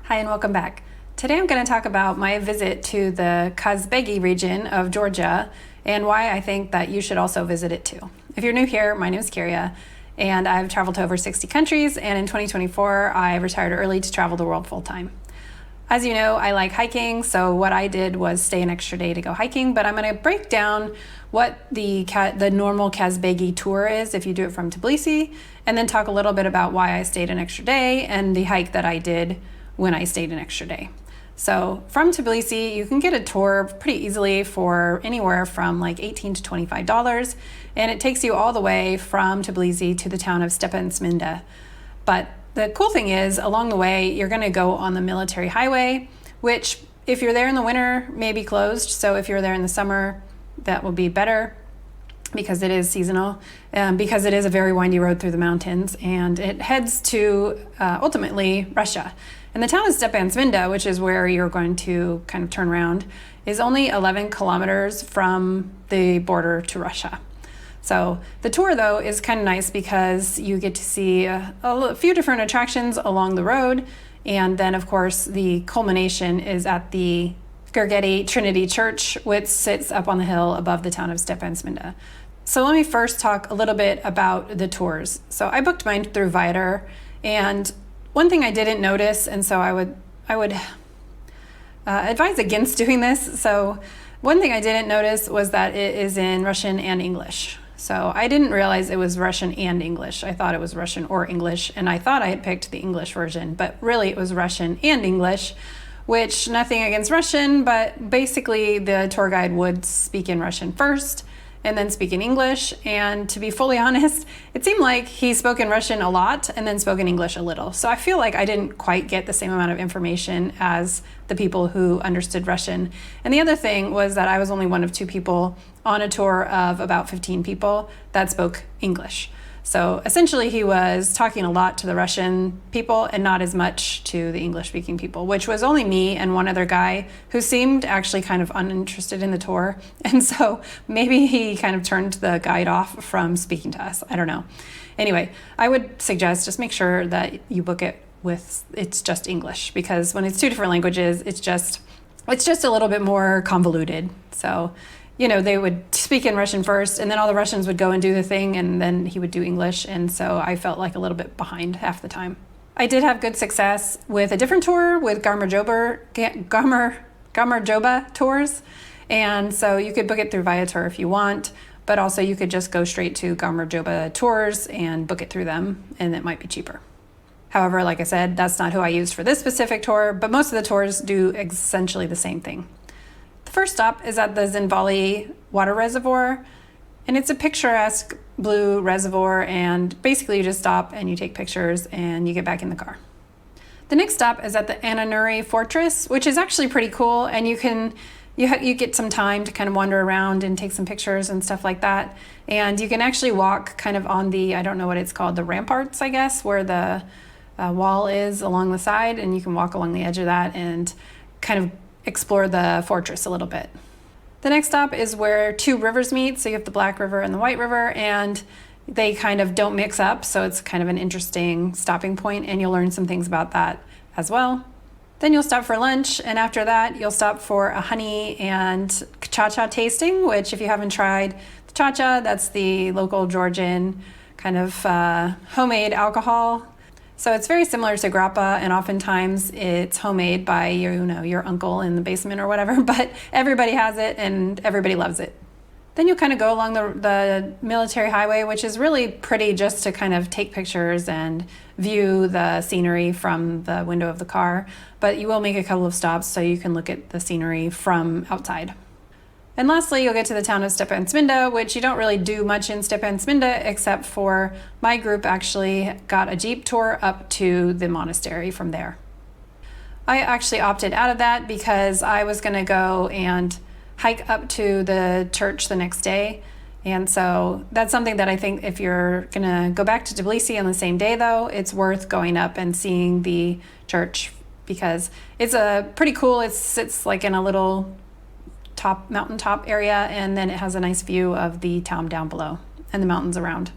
Hi and welcome back. Today I'm going to talk about my visit to the Kazbegi region of Georgia and why I think that you should also visit it too. If you're new here, my name is Kyria and I've traveled to over 60 countries, and in 2024 I retired early to travel the world full time. As you know, I like hiking, so what I did was stay an extra day to go hiking, but I'm going to break down what the normal Kazbegi tour is if you do it from Tbilisi, and then talk a little bit about why I stayed an extra day and the hike that I did when I stayed an extra day. So from Tbilisi, you can get a tour pretty easily for anywhere from like $18 to $25, and it takes you all the way from Tbilisi to the town of Stepantsminda. But the cool thing is, along the way, you're going to go on the military highway, which if you're there in the winter, may be closed. So if you're there in the summer, that will be better because it is seasonal, because it is a very windy road through the mountains, and it heads to ultimately Russia. And the town of Stepantsminda, which is where you're going to kind of turn around, is only 11 kilometers from the border to Russia. So the tour, though, is kind of nice because you get to see a few different attractions along the road. And then, of course, the culmination is at the Gergeti Trinity Church, which sits up on the hill above the town of Stepantsminda. So let me first talk a little bit about the tours. So I booked mine through Viator, and one thing I didn't notice, and so I would advise against doing this. So one thing I didn't notice was that it is in Russian and English. So I didn't realize it was Russian and English. I thought it was Russian or English, and I thought I had picked the English version, but really it was Russian and English, which nothing against Russian, but basically the tour guide would speak in Russian first and then speak in English. And to be fully honest, it seemed like he spoke in Russian a lot and then spoke in English a little. So I feel like I didn't quite get the same amount of information as the people who understood Russian. And the other thing was that I was only one of two people on a tour of about 15 people that spoke English. So essentially he was talking a lot to the Russian people and not as much to the English-speaking people, which was only me and one other guy who seemed actually kind of uninterested in the tour. And so maybe he kind of turned the guide off from speaking to us. I don't know. Anyway, I would suggest just make sure that you book it with it's just English, because when it's two different languages, it's just a little bit more convoluted. So they would speak in Russian first, and then all the Russians would go and do the thing, and then he would do English, and so I felt like a little bit behind half the time. I did have good success with a different tour with Gamarjoba tours, and so you could book it through Viator if you want, but also you could just go straight to Gamarjoba tours and book it through them, and it might be cheaper. However, like I said, that's not who I used for this specific tour, but most of the tours do essentially the same thing. The first stop is at the Zhinvali water reservoir, and it's a picturesque blue reservoir, and basically you just stop and you take pictures and you get back in the car. The next stop is at the Ananuri Fortress, which is actually pretty cool, and you get some time to kind of wander around and take some pictures and stuff like that. And you can actually walk kind of on the, I don't know what it's called, the ramparts, I guess, where the wall is along the side, and you can walk along the edge of that and kind of explore the fortress a little bit. The next stop is where two rivers meet. So you have the Black River and the White River, and they kind of don't mix up. So it's kind of an interesting stopping point, and you'll learn some things about that as well. Then you'll stop for lunch, and after that, you'll stop for a honey and Chacha tasting, which if you haven't tried the Chacha, that's the local Georgian kind of homemade alcohol. So it's very similar to grappa, and oftentimes it's homemade by your uncle in the basement or whatever, but everybody has it and everybody loves it. Then you'll kind of go along the military highway, which is really pretty just to kind of take pictures and view the scenery from the window of the car, but you will make a couple of stops so you can look at the scenery from outside. And lastly, you'll get to the town of Stepantsminda, which you don't really do much in Stepantsminda, except for my group actually got a Jeep tour up to the monastery from there. I actually opted out of that because I was going to go and hike up to the church the next day. And so that's something that I think if you're going to go back to Tbilisi on the same day, though, it's worth going up and seeing the church because it's pretty cool. It sits like in a little mountaintop area, and then it has a nice view of the town down below and the mountains around.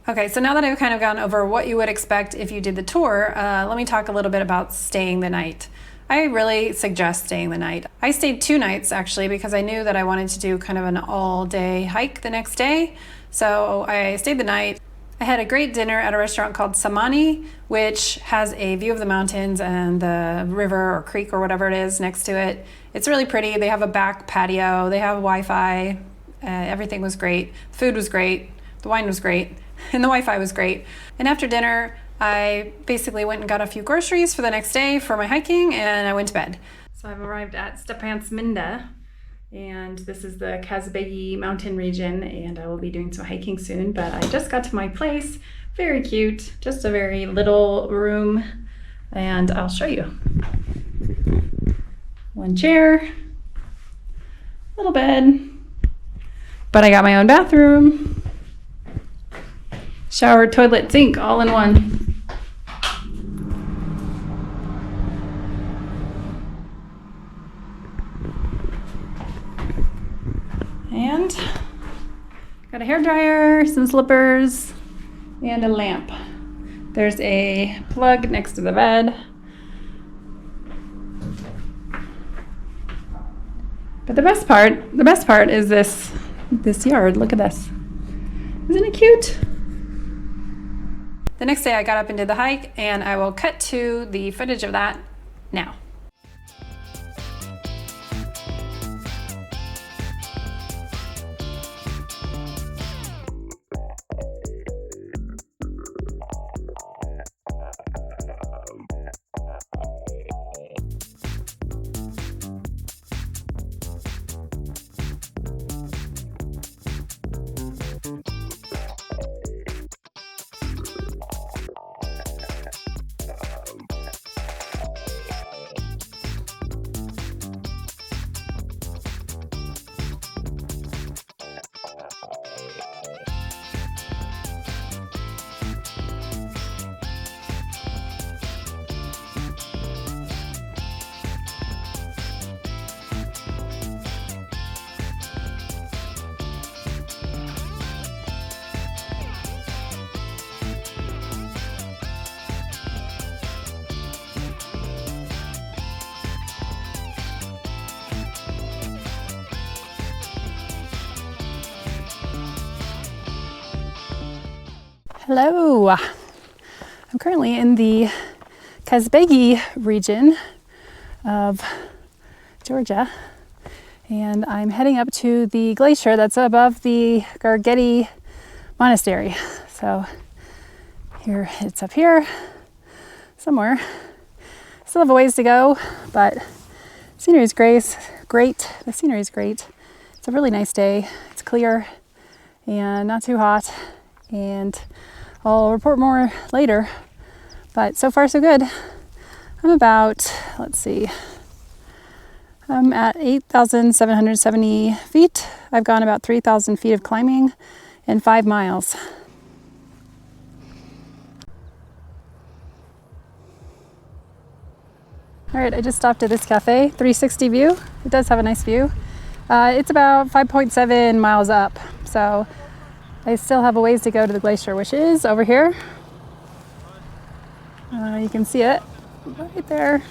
Okay, so now that I've kind of gone over what you would expect if you did the tour, let me talk a little bit about staying the night. I really suggest staying the night. I stayed 2 nights actually because I knew that I wanted to do kind of an all-day hike the next day. So I stayed the night. I had a great dinner at a restaurant called Samani, which has a view of the mountains and the river or creek or whatever it is next to it. It's really pretty. They have a back patio. They have Wi-Fi. Everything was great. The food was great. The wine was great. And the Wi-Fi was great. And after dinner, I basically went and got a few groceries for the next day for my hiking, and I went to bed. So I've arrived at Stepantsminda, and this is the Kazbegi mountain region, and I will be doing some hiking soon, but I just got to my place. Very cute, just a very little room, and I'll show you. 1 chair, little bed, but I got my own bathroom. Shower, toilet, sink, all in one. And got a hairdryer, some slippers, and a lamp. There's a plug next to the bed. But the best part is this yard. Look at this. Isn't it cute? The next day I got up and did the hike, and I will cut to the footage of that now. Hello, I'm currently in the Kazbegi region of Georgia, and I'm heading up to the glacier that's above the Gergeti monastery. So here, it's up here somewhere. Still have a ways to go, but scenery is great. The scenery is great. It's a really nice day. It's clear and not too hot, and I'll report more later, but so far so good. I'm about, I'm at 8,770 feet. I've gone about 3,000 feet of climbing in 5 miles. All right, I just stopped at this cafe, 360 view. It does have a nice view. It's about 5.7 miles up, so I still have a ways to go to the glacier, which is over here. You can see it right there.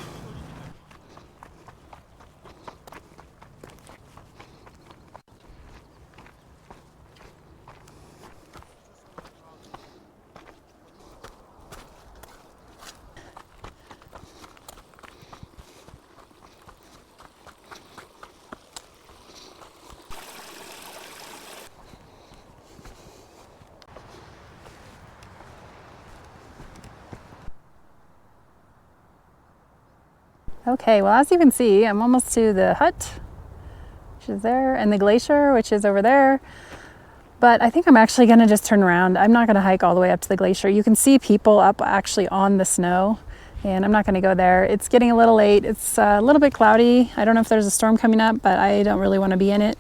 Okay, well, as you can see, I'm almost to the hut, which is there, and the glacier, which is over there. But I think I'm actually going to just turn around. I'm not going to hike all the way up to the glacier. You can see people up actually on the snow, and I'm not going to go there. It's getting a little late. It's a little bit cloudy. I don't know if there's a storm coming up, but I don't really want to be in it.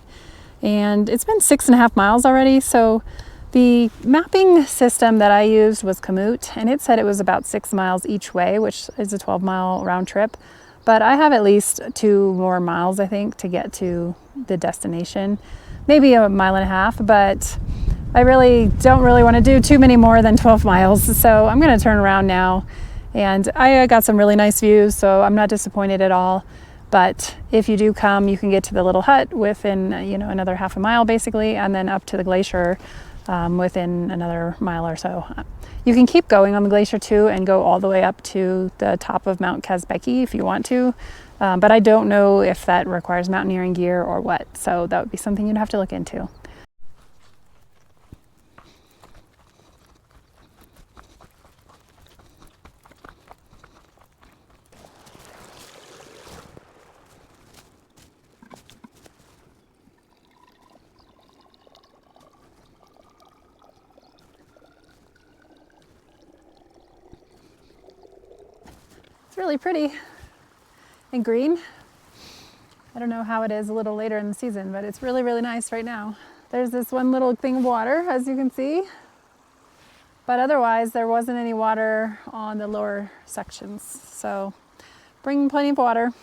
And it's been 6.5 miles already, so the mapping system that I used was Komoot, and it said it was about 6 miles each way, which is a 12-mile round trip. But I have at least 2 more miles, I think, to get to the destination. Maybe 1.5 miles, but I really don't want to do too many more than 12 miles, so I'm going to turn around now. And I got some really nice views, so I'm not disappointed at all. But if you do come, you can get to the little hut within, another half a mile basically, and then up to the glacier within another mile or so. You can keep going on the glacier too and go all the way up to the top of Mount Kazbegi if you want to. But I don't know if that requires mountaineering gear or what, so that would be something you'd have to look into. It's really pretty and green. I don't know how it is a little later in the season, but it's really, really nice right now. There's this one little thing of water, as you can see, but otherwise there wasn't any water on the lower sections. So bring plenty of water.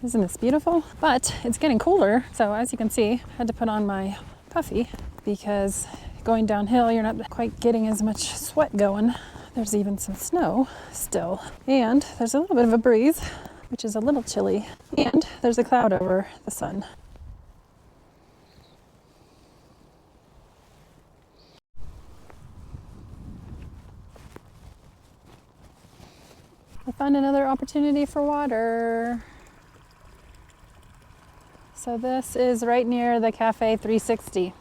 Isn't this beautiful? But it's getting colder, so as you can see, I had to put on my puffy because going downhill you're not quite getting as much sweat going. There's even some snow still, and there's a little bit of a breeze, which is a little chilly, and there's a cloud over the sun. I found another opportunity for water. So this is right near the Cafe 360.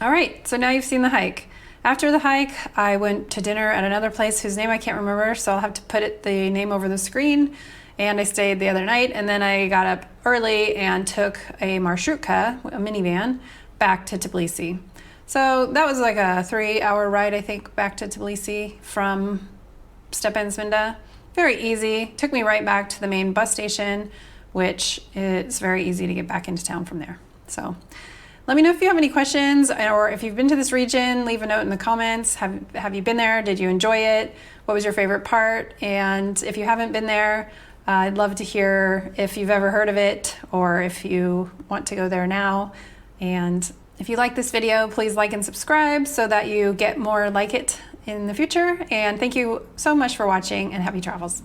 All right, so now you've seen the hike. After the hike, I went to dinner at another place whose name I can't remember, so I'll have to put the name over the screen. And I stayed the other night, and then I got up early and took a marshrutka, a minivan, back to Tbilisi. So that was like a 3-hour ride, I think, back to Tbilisi from Stepantsminda. Very easy. Took me right back to the main bus station, which is very easy to get back into town from there. So let me know if you have any questions, or if you've been to this region, leave a note in the comments. Have you been there? Did you enjoy it? What was your favorite part? And if you haven't been there, I'd love to hear if you've ever heard of it or if you want to go there now. And if you like this video, please like and subscribe so that you get more like it in the future. And thank you so much for watching, and happy travels.